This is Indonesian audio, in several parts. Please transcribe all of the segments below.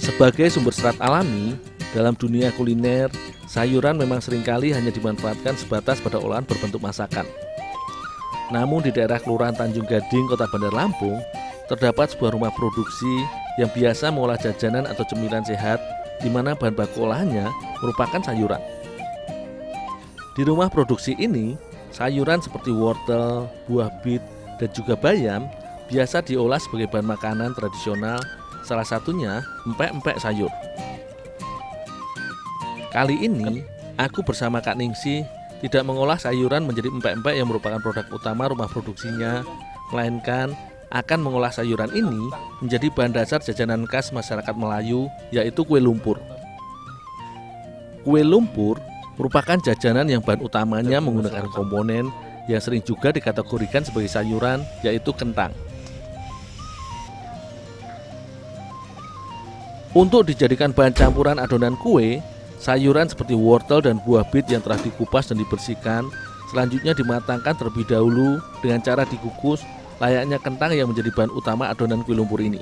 Sebagai sumber serat alami, dalam dunia kuliner, sayuran memang seringkali hanya dimanfaatkan sebatas pada olahan berbentuk masakan. Namun di daerah Kelurahan Tanjung Gading, Kota Bandar Lampung, terdapat sebuah rumah produksi yang biasa mengolah jajanan atau cemilan sehat, di mana bahan baku olahannya merupakan sayuran. Di rumah produksi ini, sayuran seperti wortel, buah bit, dan juga bayam biasa diolah sebagai bahan makanan tradisional, salah satunya empek-empek sayur. Kali ini, aku bersama Kak Ningsih tidak mengolah sayuran menjadi empek-empek yang merupakan produk utama rumah produksinya, melainkan akan mengolah sayuran ini menjadi bahan dasar jajanan khas masyarakat Melayu, yaitu kue lumpur. Kue lumpur merupakan jajanan yang bahan utamanya menggunakan komponen yang sering juga dikategorikan sebagai sayuran, yaitu kentang. Untuk dijadikan bahan campuran adonan kue, sayuran seperti wortel dan buah bit yang telah dikupas dan dibersihkan selanjutnya dimatangkan terlebih dahulu dengan cara dikukus layaknya kentang yang menjadi bahan utama adonan kue lumpur ini.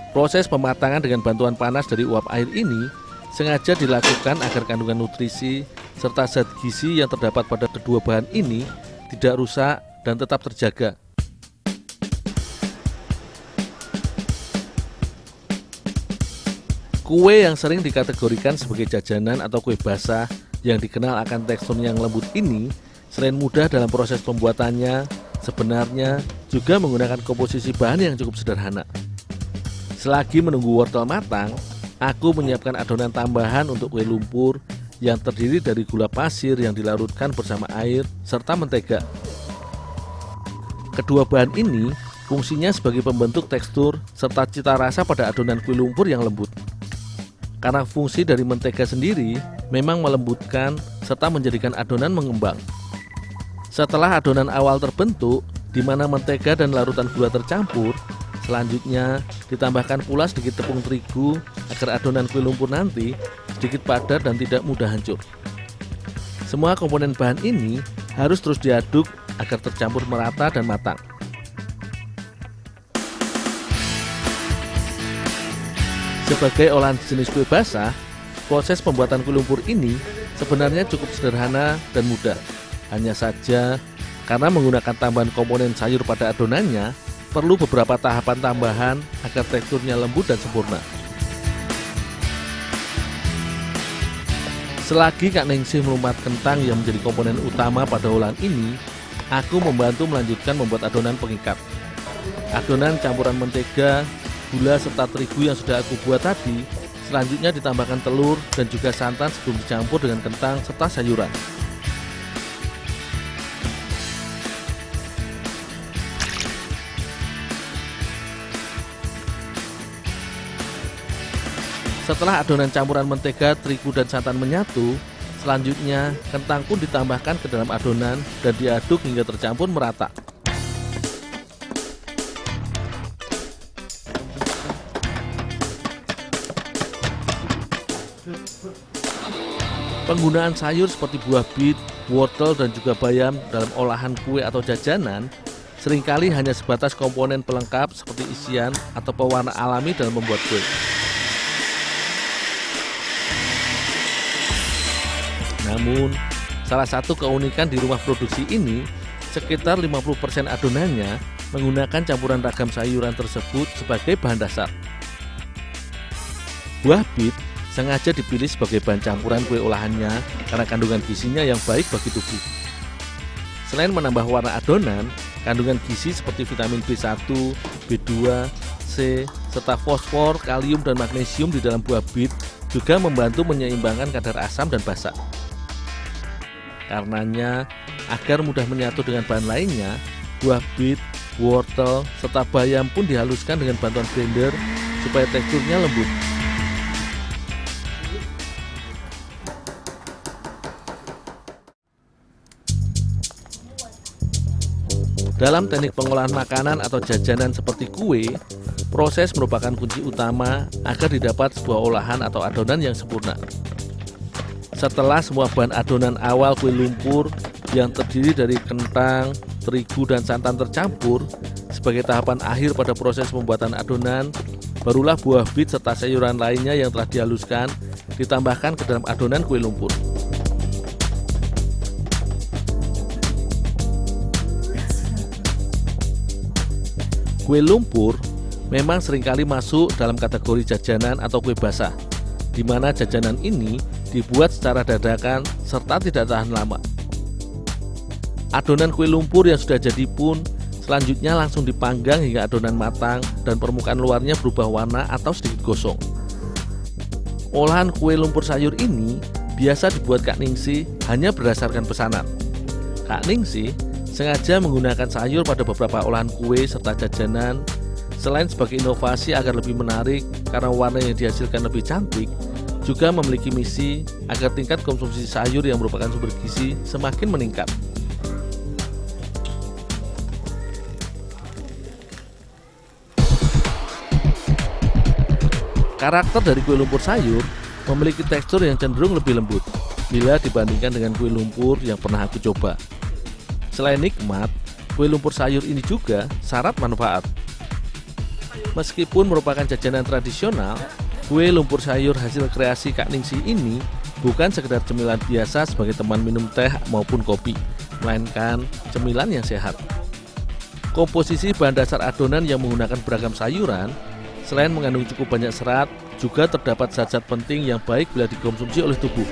Proses pematangan dengan bantuan panas dari uap air ini sengaja dilakukan agar kandungan nutrisi serta zat gizi yang terdapat pada kedua bahan ini tidak rusak dan tetap terjaga. Kue yang sering dikategorikan sebagai jajanan atau kue basah yang dikenal akan teksturnya yang lembut ini, selain mudah dalam proses pembuatannya, sebenarnya juga menggunakan komposisi bahan yang cukup sederhana. Selagi menunggu wortel matang, aku menyiapkan adonan tambahan untuk kue lumpur yang terdiri dari gula pasir yang dilarutkan bersama air serta mentega. Kedua bahan ini fungsinya sebagai pembentuk tekstur serta cita rasa pada adonan kue lumpur yang lembut. Karena fungsi dari mentega sendiri memang melembutkan serta menjadikan adonan mengembang. Setelah adonan awal terbentuk, di mana mentega dan larutan gula tercampur, selanjutnya ditambahkan pula sedikit tepung terigu agar adonan kue lumpur nanti sedikit padat dan tidak mudah hancur. Semua komponen bahan ini harus terus diaduk agar tercampur merata dan matang. Sebagai olahan jenis kue basah, proses pembuatan kue lumpur ini sebenarnya cukup sederhana dan mudah. Hanya saja, karena menggunakan tambahan komponen sayur pada adonannya, perlu beberapa tahapan tambahan agar teksturnya lembut dan sempurna. Selagi Kak Ningsih melumpat kentang yang menjadi komponen utama pada olahan ini, aku membantu melanjutkan membuat adonan pengikat. Adonan campuran mentega, gula serta terigu yang sudah aku buat tadi, selanjutnya ditambahkan telur dan juga santan sebelum dicampur dengan kentang serta sayuran. Setelah adonan campuran mentega, terigu dan santan menyatu, selanjutnya kentang pun ditambahkan ke dalam adonan dan diaduk hingga tercampur merata. Penggunaan sayur seperti buah bit, wortel dan juga bayam dalam olahan kue atau jajanan seringkali hanya sebatas komponen pelengkap seperti isian atau pewarna alami dalam membuat kue. Namun, salah satu keunikan di rumah produksi ini, sekitar 50% adonannya menggunakan campuran ragam sayuran tersebut sebagai bahan dasar. Buah bit sengaja dipilih sebagai bahan campuran kue olahannya karena kandungan gizinya yang baik bagi tubuh. Selain menambah warna adonan, kandungan gizi seperti vitamin B1, B2, C, serta fosfor, kalium, dan magnesium di dalam buah bit juga membantu menyeimbangkan kadar asam dan basa. Karenanya, agar mudah menyatu dengan bahan lainnya, buah bit, wortel, serta bayam pun dihaluskan dengan bantuan blender supaya teksturnya lembut. Dalam teknik pengolahan makanan atau jajanan seperti kue, proses merupakan kunci utama agar didapat sebuah olahan atau adonan yang sempurna. Setelah semua bahan adonan awal kue lumpur yang terdiri dari kentang, terigu, dan santan tercampur, sebagai tahapan akhir pada proses pembuatan adonan, Barulah buah bit serta sayuran lainnya yang telah dihaluskan ditambahkan ke dalam adonan kue lumpur. Kue lumpur memang seringkali masuk dalam kategori jajanan atau kue basah, di mana jajanan ini dibuat secara dadakan serta tidak tahan lama. Adonan kue lumpur yang sudah jadi pun selanjutnya langsung dipanggang hingga adonan matang dan permukaan luarnya berubah warna atau sedikit gosong. Olahan kue lumpur sayur ini biasa dibuat Kak Ningsi hanya berdasarkan pesanan. Kak Ningsi sengaja menggunakan sayur pada beberapa olahan kue serta jajanan selain sebagai inovasi agar lebih menarik karena warna yang dihasilkan lebih cantik, juga memiliki misi agar tingkat konsumsi sayur yang merupakan sumber gizi semakin meningkat. Karakter dari kue lumpur sayur memiliki tekstur yang cenderung lebih lembut bila dibandingkan dengan kue lumpur yang pernah aku coba. Selain nikmat, kue lumpur sayur ini juga syarat manfaat. Meskipun merupakan jajanan tradisional, kue lumpur sayur hasil kreasi Kak Ningsi ini bukan sekedar cemilan biasa sebagai teman minum teh maupun kopi, melainkan cemilan yang sehat. Komposisi bahan dasar adonan yang menggunakan beragam sayuran, selain mengandung cukup banyak serat, juga terdapat zat-zat penting yang baik bila dikonsumsi oleh tubuh.